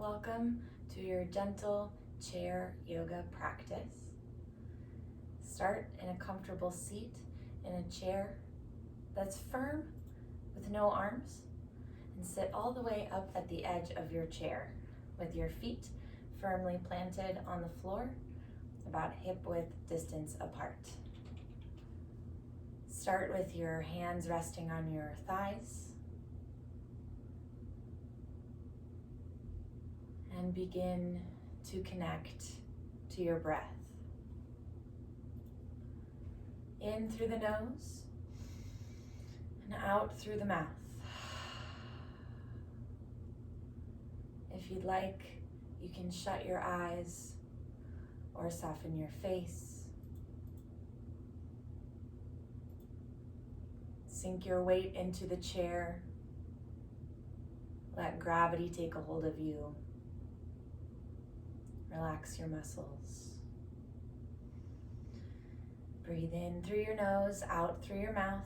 Welcome to your gentle chair yoga practice. Start in a comfortable seat in a chair that's firm with no arms, and sit all the way up at the edge of your chair with your feet firmly planted on the floor, about hip width distance apart. Start with your hands resting on your thighs and begin to connect to your breath. In through the nose and out through the mouth. If you'd like, you can shut your eyes or soften your face. Sink your weight into the chair. Let gravity take a hold of you. Relax your muscles. Breathe in through your nose, out through your mouth.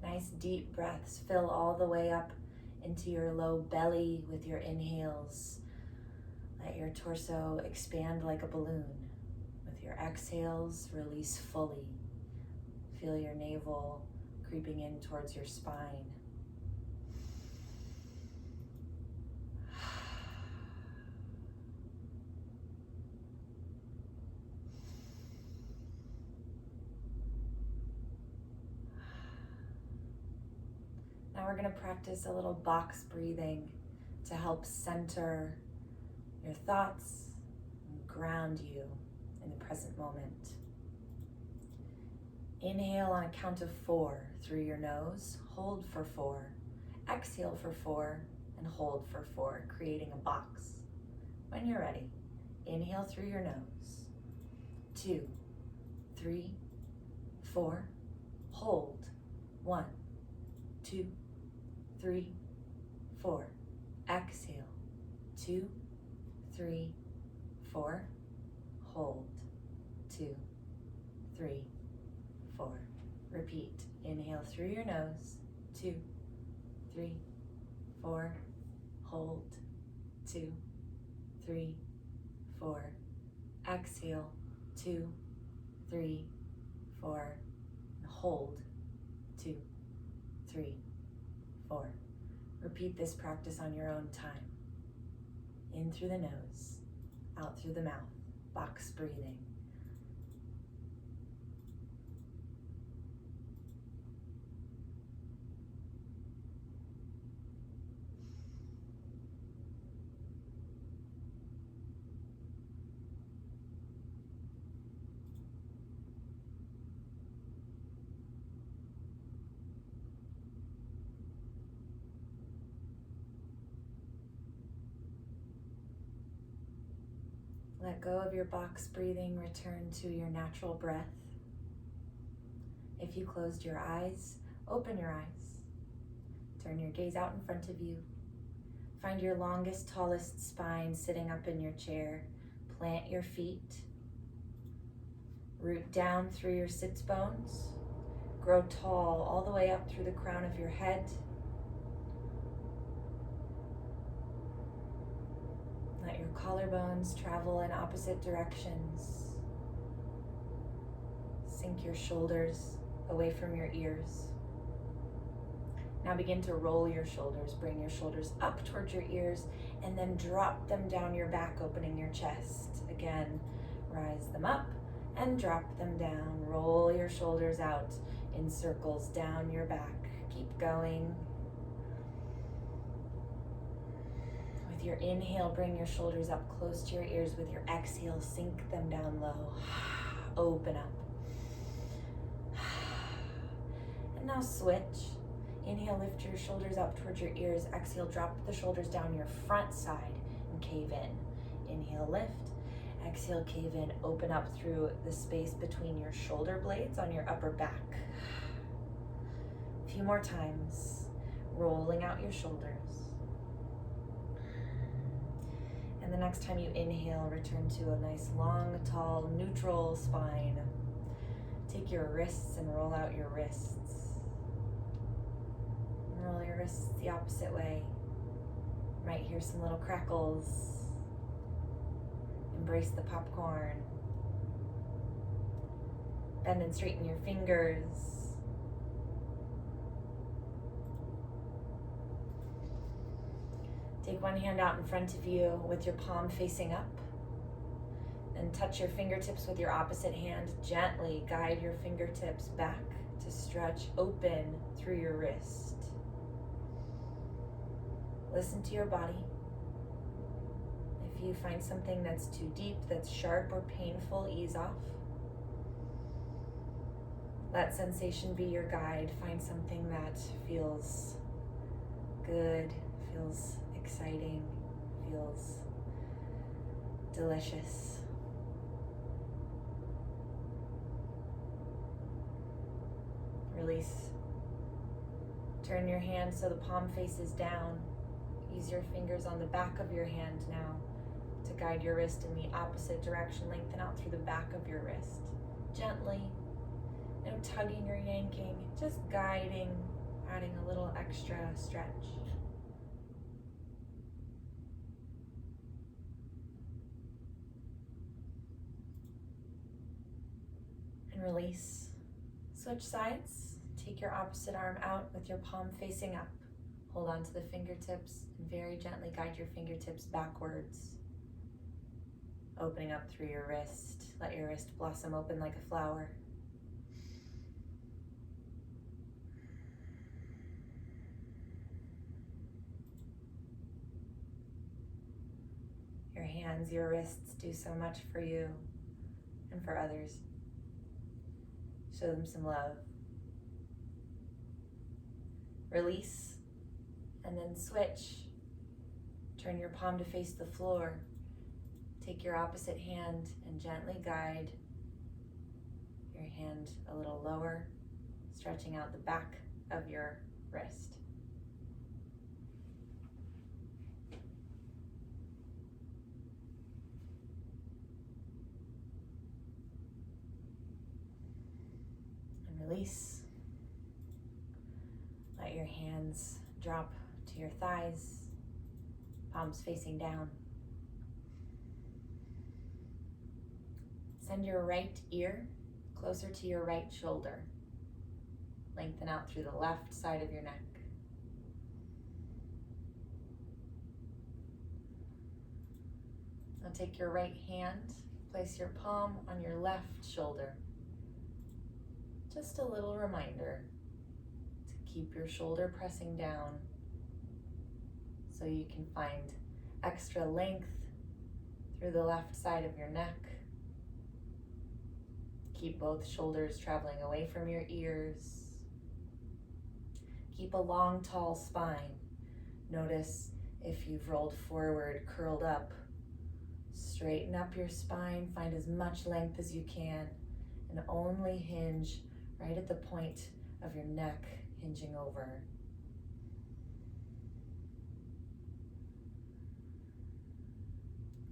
Nice deep breaths. Fill all the way up into your low belly with your inhales. Let your torso expand like a balloon. With your exhales, release fully. Feel your navel creeping in towards your spine. Now we're going to practice a little box breathing to help center your thoughts and ground you in the present moment. Inhale on a count of 4 through your nose, hold for 4, exhale for 4, and hold for 4, creating a box. When you're ready, inhale through your nose, 2, 3, 4, hold, 1, 2, 3, 4, exhale, 2, 3, 4, hold, 2, 3, 4. Repeat. Inhale through your nose, 2, 3, 4, hold, 2, 3, 4. Exhale, 2, 3, 4, and hold, 2, 3, 4. Repeat this practice on your own time. In through the nose, out through the mouth, box breathing. Let go of your box breathing, return to your natural breath. If you closed your eyes, open your eyes. Turn your gaze out in front of you. Find your longest, tallest spine sitting up in your chair. Plant your feet. Root down through your sits bones. Grow tall all the way up through the crown of your head. Let your collarbones travel in opposite directions. Sink your shoulders away from your ears. Now begin to roll your shoulders. Bring your shoulders up towards your ears and then drop them down your back, opening your chest. Again, rise them up and drop them down. Roll your shoulders out in circles down your back. Keep going. With your inhale, bring your shoulders up close to your ears. With your exhale, sink them down low. Open up. And now switch. Inhale, lift your shoulders up towards your ears. Exhale, drop the shoulders down your front side and cave in. Inhale, lift. Exhale, cave in. Open up through the space between your shoulder blades on your upper back. A few more times. Rolling out your shoulders. And the next time you inhale, return to a nice, long, tall, neutral spine. Take your wrists and roll out your wrists. Roll your wrists the opposite way. You might hear some little crackles. Embrace the popcorn. Bend and straighten your fingers. Take one hand out in front of you with your palm facing up. And touch your fingertips with your opposite hand. Gently guide your fingertips back to stretch open through your wrist. Listen to your body. If you find something that's too deep, that's sharp or painful, ease off. Let sensation be your guide. Find something that feels good, feels exciting, feels delicious. Release. Turn your hand so the palm faces down. Use your fingers on the back of your hand now to guide your wrist in the opposite direction. Lengthen out through the back of your wrist. Gently. No tugging or yanking, just guiding, adding a little extra stretch. And release. Switch sides. Take your opposite arm out with your palm facing up. Hold on to the fingertips and very gently guide your fingertips backwards. Opening up through your wrist. Let your wrist blossom open like a flower. Your hands, your wrists do so much for you and for others. Show them some love. Release, and then switch. Turn your palm to face the floor. Take your opposite hand and gently guide your hand a little lower, stretching out the back of your wrist. And release. Let your hands drop to your thighs, palms facing down. Send your right ear closer to your right shoulder. Lengthen out through the left side of your neck. Now take your right hand, place your palm on your left shoulder. Just a little reminder to keep your shoulder pressing down so you can find extra length through the left side of your neck. Keep both shoulders traveling away from your ears. Keep a long, tall spine. Notice if you've rolled forward, curled up. Straighten up your spine, find as much length as you can, and only hinge right at the point of your neck, hinging over.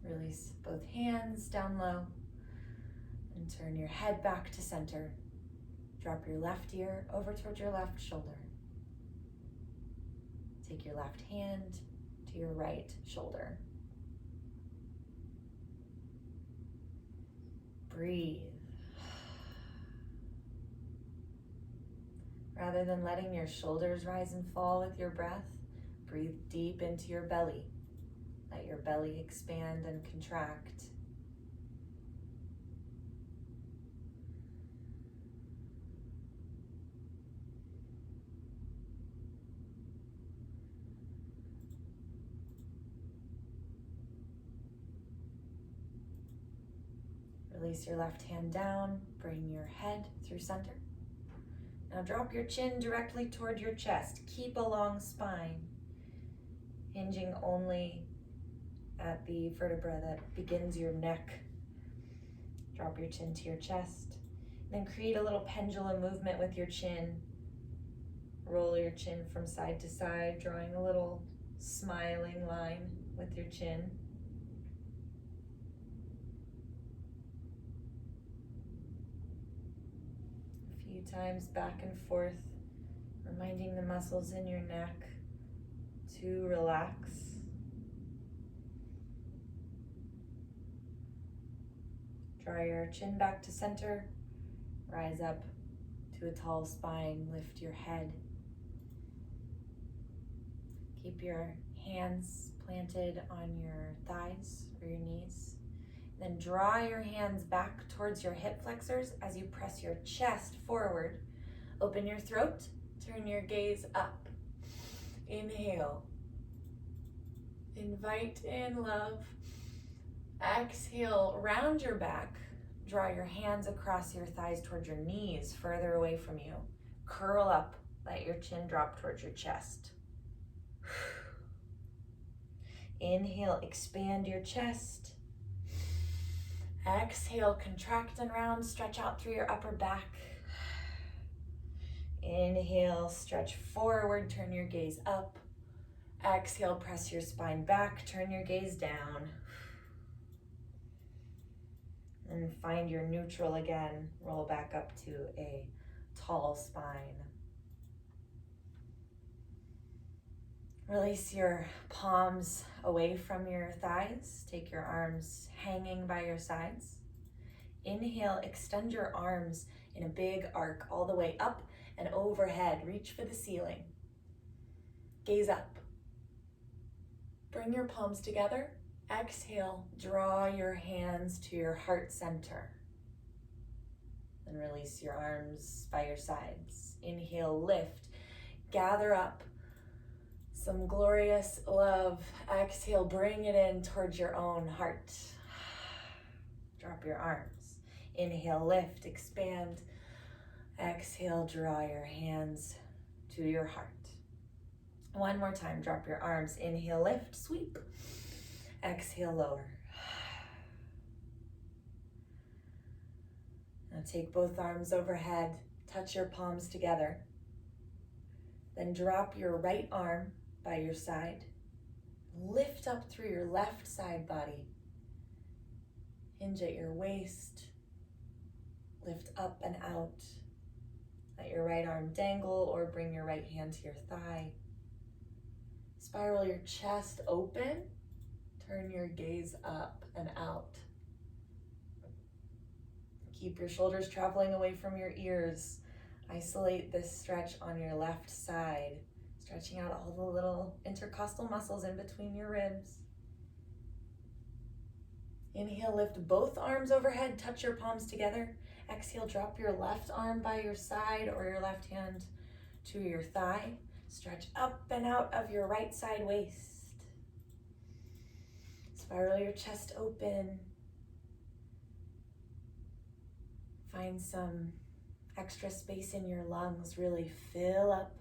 Release both hands down low. And turn your head back to center. Drop your left ear over towards your left shoulder. Take your left hand to your right shoulder. Breathe. Rather than letting your shoulders rise and fall with your breath, breathe deep into your belly. Let your belly expand and contract. Release your left hand down, bring your head through center. Now drop your chin directly toward your chest. Keep a long spine, hinging only at the vertebra that begins your neck. Drop your chin to your chest. Then create a little pendulum movement with your chin. Roll your chin from side to side, drawing a little smiling line with your chin. Times back and forth, reminding the muscles in your neck to relax Draw your chin back to center. Rise up to a tall spine. Lift your head. Keep your hands planted on your thighs or your knees. Then draw your hands back towards your hip flexors as you press your chest forward. Open your throat. Turn your gaze up. Inhale. Invite in love. Exhale, round your back. Draw your hands across your thighs towards your knees, further away from you. Curl up, let your chin drop towards your chest. Inhale, expand your chest. Exhale, contract and round, stretch out through your upper back. Inhale, stretch forward, turn your gaze up. Exhale, press your spine back, turn your gaze down. And find your neutral again. Roll back up to a tall spine. Release your palms away from your thighs. Take your arms hanging by your sides. Inhale, extend your arms in a big arc all the way up and overhead. Reach for the ceiling. Gaze up. Bring your palms together. Exhale, draw your hands to your heart center. Then release your arms by your sides. Inhale, lift. Gather up some glorious love. Exhale, bring it in towards your own heart. Drop your arms. Inhale, lift, expand. Exhale, draw your hands to your heart. One more time, drop your arms. Inhale, lift, sweep. Exhale, lower. Now take both arms overhead, touch your palms together. Then drop your right arm by your side. Lift up through your left side body. Hinge at your waist. Lift up and out. Let your right arm dangle or bring your right hand to your thigh. Spiral your chest open. Turn your gaze up and out. Keep your shoulders traveling away from your ears. Isolate this stretch on your left side, stretching out all the little intercostal muscles in between your ribs. Inhale, lift both arms overhead, touch your palms together. Exhale, drop your left arm by your side or your left hand to your thigh. Stretch up and out of your right side waist. Spiral your chest open. Find some extra space in your lungs. Really fill up.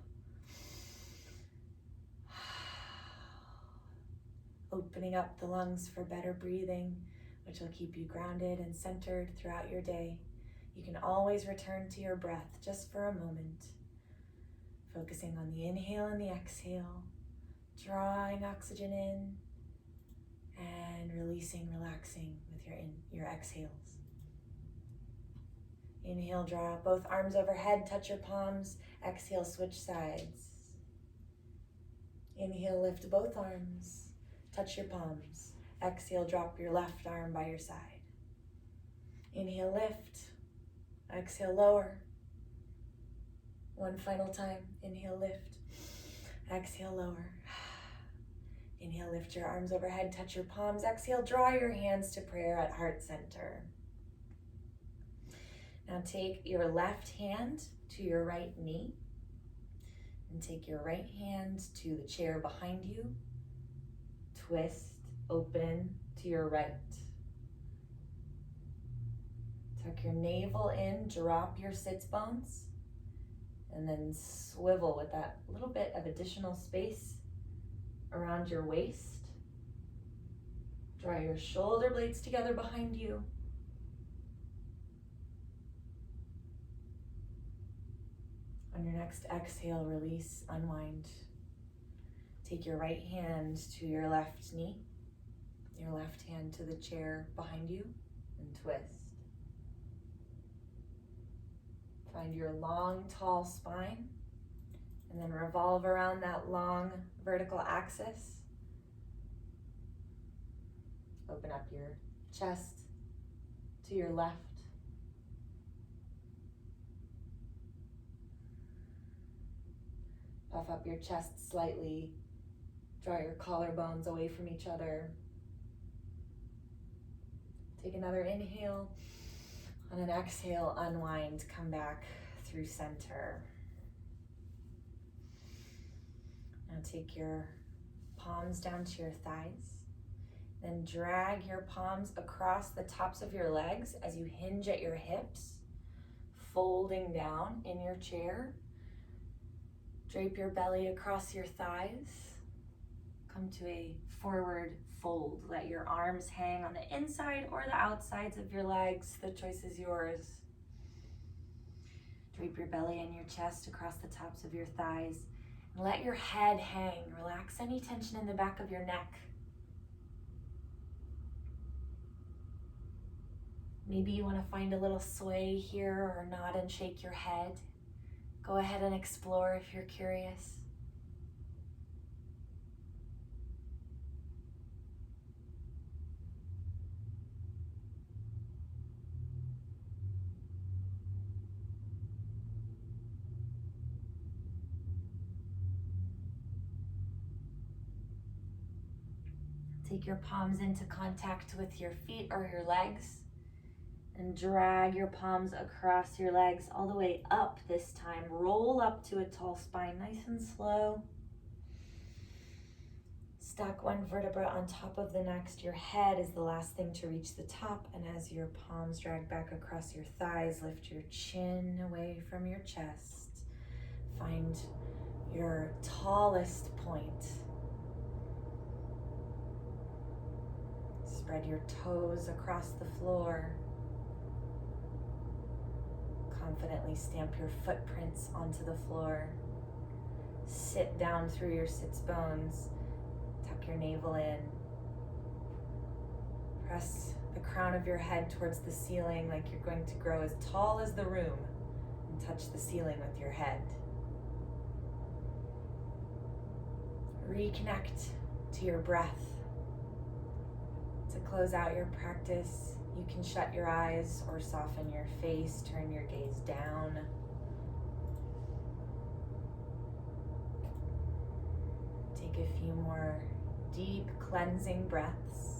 Opening up the lungs for better breathing, which will keep you grounded and centered throughout your day. You can always return to your breath just for a moment. Focusing on the inhale and the exhale. Drawing oxygen in and releasing, relaxing with your exhales. Inhale, draw both arms overhead, touch your palms. Exhale, switch sides. Inhale, lift both arms, touch your palms. Exhale, drop your left arm by your side. Inhale, lift. Exhale, lower. One final time. Inhale, lift. Exhale, lower. Inhale, lift your arms overhead, touch your palms. Exhale, draw your hands to prayer at heart center. Now take your left hand to your right knee and take your right hand to the chair behind you. Twist, open to your right. Tuck your navel in, drop your sits bones, and then swivel with that little bit of additional space around your waist. Draw your shoulder blades together behind you. On your next exhale, release, unwind. Take your right hand to your left knee, your left hand to the chair behind you, and twist. Find your long, tall spine, and then revolve around that long vertical axis. Open up your chest to your left. Puff up your chest slightly. Draw your collarbones away from each other. Take another inhale. On an exhale, unwind, come back through center. Now take your palms down to your thighs. Then drag your palms across the tops of your legs as you hinge at your hips, folding down in your chair. Drape your belly across your thighs. Come to a forward fold. Let your arms hang on the inside or the outsides of your legs. The choice is yours. Drape your belly and your chest across the tops of your thighs. And let your head hang. Relax any tension in the back of your neck. Maybe you want to find a little sway here or nod and shake your head. Go ahead and explore if you're curious. Take your palms into contact with your feet or your legs and drag your palms across your legs all the way up this time. Roll up to a tall spine, nice and slow. Stack one vertebra on top of the next. Your head is the last thing to reach the top, and as your palms drag back across your thighs, lift your chin away from your chest. Find your tallest point. Spread your toes across the floor. Confidently stamp your footprints onto the floor. Sit down through your sits bones. Tuck your navel in. Press the crown of your head towards the ceiling like you're going to grow as tall as the room and touch the ceiling with your head. Reconnect to your breath. To close out your practice, you can shut your eyes or soften your face, turn your gaze down. Take a few more deep cleansing breaths.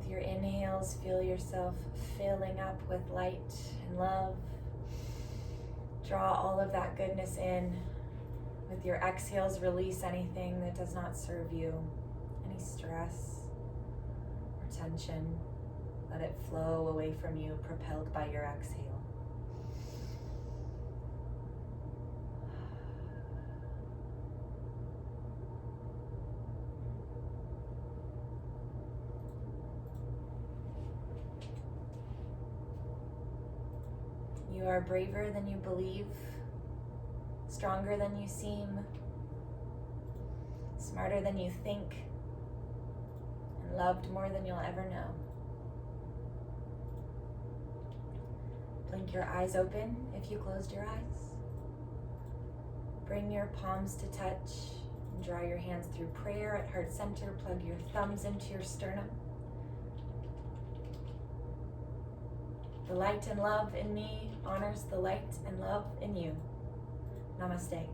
Your inhales, feel yourself filling up with light and love. Draw all of that goodness in. With your exhales, release anything that does not serve you, any stress or tension. Let it flow away from you, propelled by your exhale. You are braver than you believe, stronger than you seem, smarter than you think, and loved more than you'll ever know. Blink your eyes open if you closed your eyes. Bring your palms to touch and draw your hands through prayer at heart center. Plug your thumbs into your sternum. The light and love in me honors the light and love in you. Namaste.